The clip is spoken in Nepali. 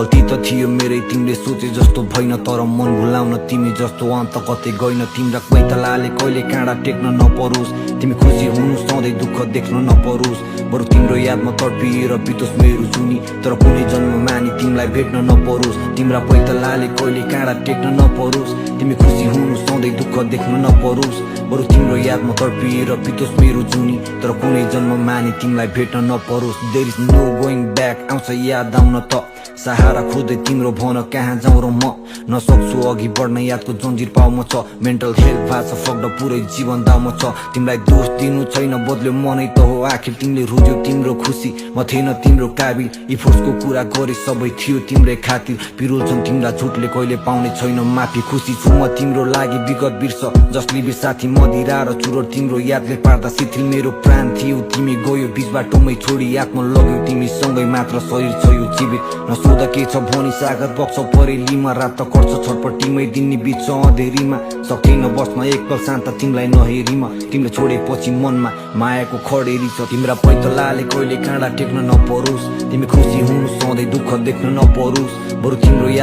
गल्ती त थियो मेरै, तिमीले सोचे जस्तो भइन, तर मन भुलाउन तिमी जस्तो अन्त कतै गइन। तिम्रा पैतलाले कहिले काँडा टेक्न नपरोस्, तिमी खुसी हुनु सधैँ दुःख देख्न नपरोस्। बरु तिम्रो यादमा तडपिएर बितोस् मेरो जुनी, तर कुनै जन्म मानि तिमीलाई भेट्न नपरोस्। तिम्रा पैतलाले कहिले काँडा टेक्न नपरोस्, तिमी खुसी हुनु सधैँ दुःख देख्न नपरोस्। बरु तिम्रो यादमा तडपिएर बितोस् मेरो जुनी, तर कुनै जन्म मानि तिमीलाई भेट्न नपरोस्। There is no going back, आउँछ याद आउन त सहारा खोज्दै तिम्रो भन कहाँ जाउँ र म नसक्छु अघि बढ्न, यादको जन्जिर पाउमा छ। मेन्टल हेल्थ भएको छ फक्ड, पुरै जीवन दाउमा छ। तिमीलाई दोष दिनु छैन, बदल्यो मनै त हो आखिर। तिमीले रोज्यो तिम्रो खुसी, म थिएन तिम्रो काबिल। इफोर्ट्सको कुरा गरे सबै थियो तिम्रै खातिर। पिरोल्छन् तिम्रा झुटले कहिले पाउने छैन माफी। खुसी छु म तिम्रो लागि विगत बिर्स, जसले बे साथी मदिरा र चुरोट तिम्रो यादले पार्दा शिथिल। मेरो प्राण थियो तिमी गयो बिच बाटोमै छोडी, आत्मा लग्यो तिमी सँगै मात्र शरीर छ यो जीवित। नसोध के छ भनी सागर बग्छ परेलीमा, रात त कट्छ छटपट्टिमै दिननी बिच अँधेरीमा। सक्दिन बस्न एक पल शान्त तिमीलाई नहेरीमा, तिमीले छोडेपछि मनमा मायाको खडेरी छ। तिम्रा पैतलाले कहिले काँडा टेक्न नपरोस्, तिमी खुसी हुनु सधैँ दुःख देख्न नपरोस्। बरु तिम्रो याद